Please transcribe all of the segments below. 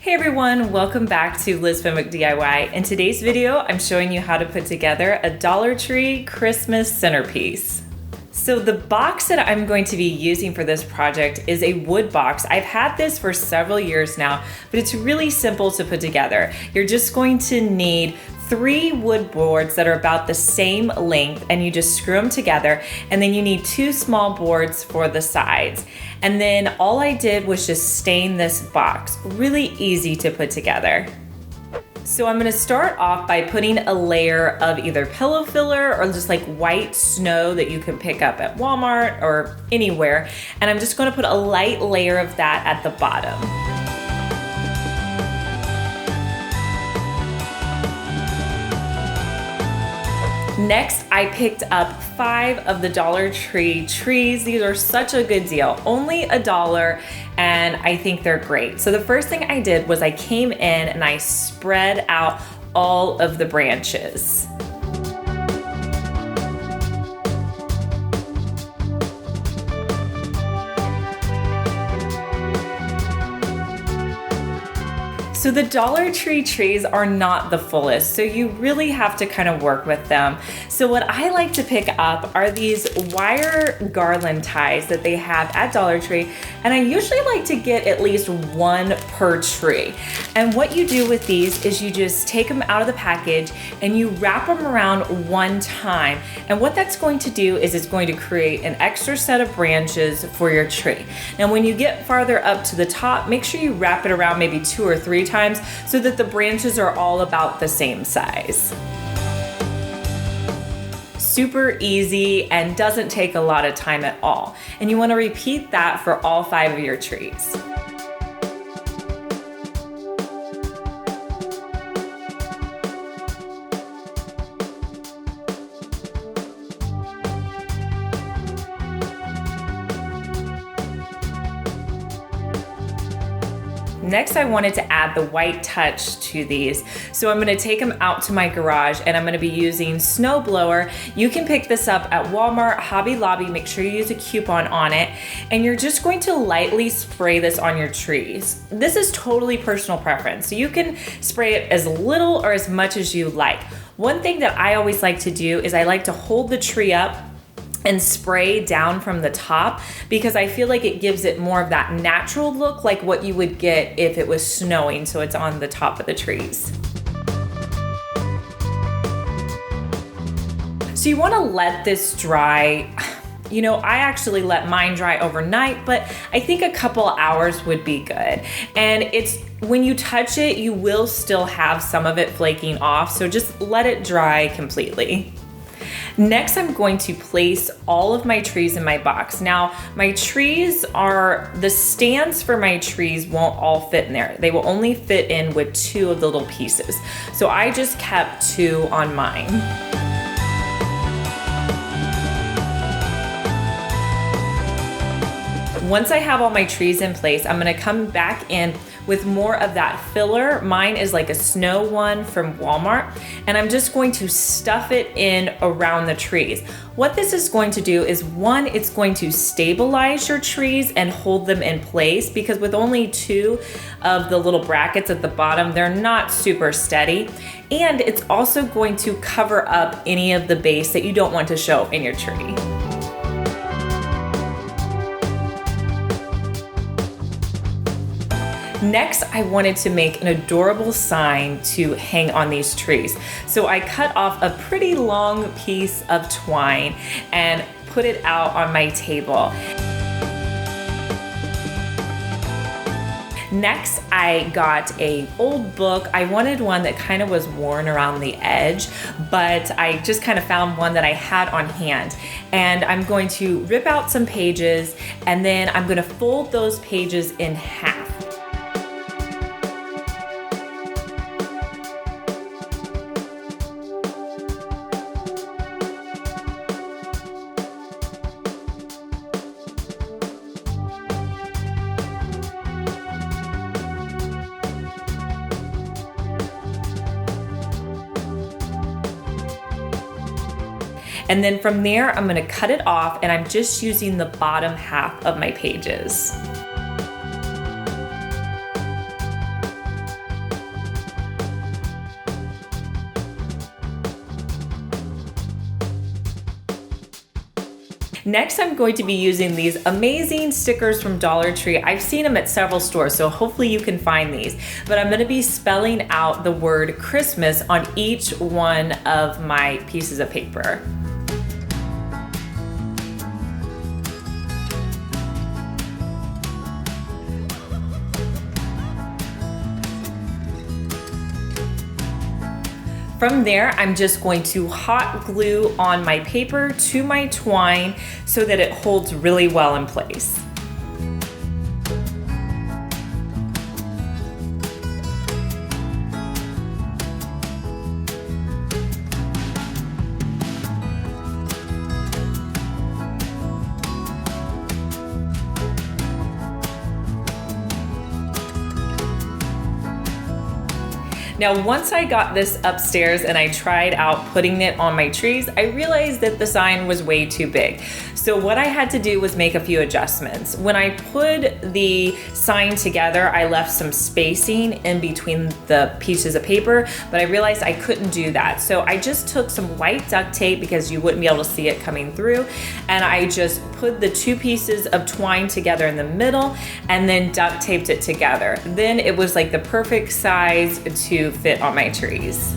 Hey everyone, welcome back to lizfenwickdiy. In today's video, I'm showing you how to put together a Dollar Tree Christmas centerpiece. So the box that I'm going to be using for this project is a wood box. I've had this for several years now, but it's really simple to put together. You're just going to need 3 wood boards that are about the same length, and you just screw them together, and then you need 2 small boards for the sides. And then all I did was just stain this box. Really easy to put together. So I'm gonna start off by putting a layer of either pillow filler or just like white snow that you can pick up at Walmart or anywhere. And I'm just gonna put a light layer of that at the bottom. Next, I picked up 5 of the Dollar Tree trees. These are such a good deal, only $1, and I think they're great. So the first thing I did was I came in and I spread out all of the branches. So the Dollar Tree trees are not the fullest, so you really have to kind of work with them. So what I like to pick up are these wire garland ties that they have at Dollar Tree, and I usually like to get at least 1 per tree. And what you do with these is you just take them out of the package and you wrap them around 1 time. And what that's going to do is it's going to create an extra set of branches for your tree. Now when you get farther up to the top, make sure you wrap it around maybe 2 or 3 times so that the branches are all about the same size. Super easy and doesn't take a lot of time at all. And you want to repeat that for all 5 of your trees. Next, I wanted to add the white touch to these. So I'm gonna take them out to my garage and I'm gonna be using Snow Blower. You can pick this up at Walmart, Hobby Lobby, make sure you use a coupon on it. And you're just going to lightly spray this on your trees. This is totally personal preference. So you can spray it as little or as much as you like. One thing that I always like to do is I like to hold the tree up and spray down from the top because I feel like it gives it more of that natural look like what you would get if it was snowing, so it's on the top of the trees. So you want to let this dry. You know, I actually let mine dry overnight, but I think a couple hours would be good. And it's when you touch it, you will still have some of it flaking off, so just let it dry completely. Next, I'm going to place all of my trees in my box. Now, my trees the stands for my trees won't all fit in there. They will only fit in with 2 of the little pieces. So I just kept 2 on mine. Once I have all my trees in place, I'm gonna come back in with more of that filler. Mine is like a snow one from Walmart, and I'm just going to stuff it in around the trees. What this is going to do is, 1, it's going to stabilize your trees and hold them in place, because with only 2 of the little brackets at the bottom, they're not super steady. And it's also going to cover up any of the base that you don't want to show in your tree. Next, I wanted to make an adorable sign to hang on these trees. So I cut off a pretty long piece of twine and put it out on my table. Next, I got an old book. I wanted one that kind of was worn around the edge, but I just kind of found one that I had on hand. And I'm going to rip out some pages, and then I'm going to fold those pages in half. And then from there, I'm gonna cut it off, and I'm just using the bottom half of my pages. Next, I'm going to be using these amazing stickers from Dollar Tree. I've seen them at several stores, so hopefully you can find these. But I'm gonna be spelling out the word Christmas on each one of my pieces of paper. From there, I'm just going to hot glue on my paper to my twine so that it holds really well in place. Now, once I got this upstairs and I tried out putting it on my trees, I realized that the sign was way too big. So what I had to do was make a few adjustments. When I put the sign together, I left some spacing in between the pieces of paper, but I realized I couldn't do that. So I just took some white duct tape because you wouldn't be able to see it coming through, and I just put the two pieces of twine together in the middle and then duct taped it together. Then it was like the perfect size to fit on my trees.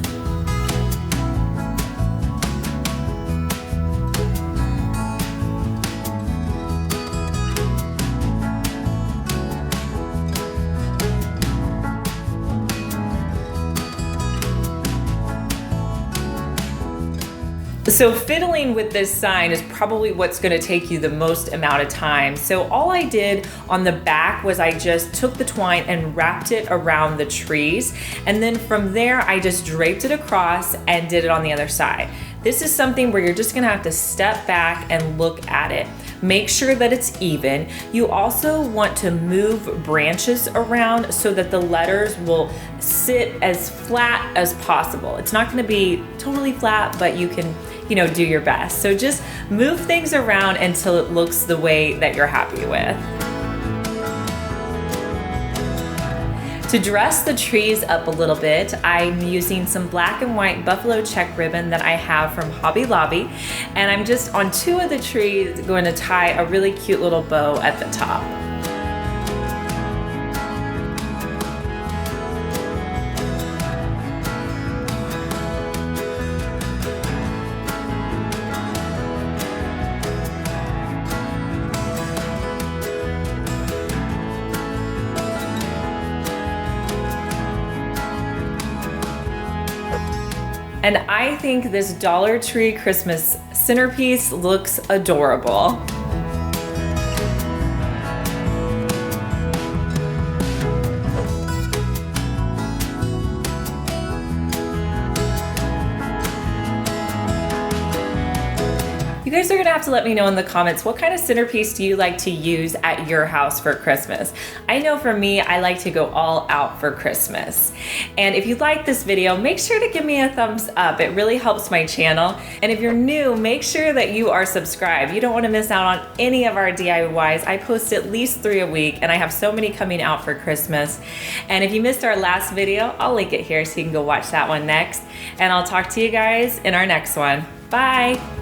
So fiddling with this sign is probably what's gonna take you the most amount of time. So all I did on the back was I just took the twine and wrapped it around the trees. And then from there, I just draped it across and did it on the other side. This is something where you're just gonna have to step back and look at it. Make sure that it's even. You also want to move branches around so that the letters will sit as flat as possible. It's not gonna be totally flat, but you can, do your best. So just move things around until it looks the way that you're happy with. To dress the trees up a little bit, I'm using some black and white buffalo check ribbon that I have from Hobby Lobby, and I'm just on two of the trees going to tie a really cute little bow at the top. And I think this Dollar Tree Christmas centerpiece looks adorable. You guys are gonna have to let me know in the comments, what kind of centerpiece do you like to use at your house for Christmas? I know for me, I like to go all out for Christmas. And if you like this video, make sure to give me a thumbs up. It really helps my channel. And if you're new, make sure that you are subscribed. You don't wanna miss out on any of our DIYs. I post at least 3 a week, and I have so many coming out for Christmas. And if you missed our last video, I'll link it here so you can go watch that one next. And I'll talk to you guys in our next one. Bye.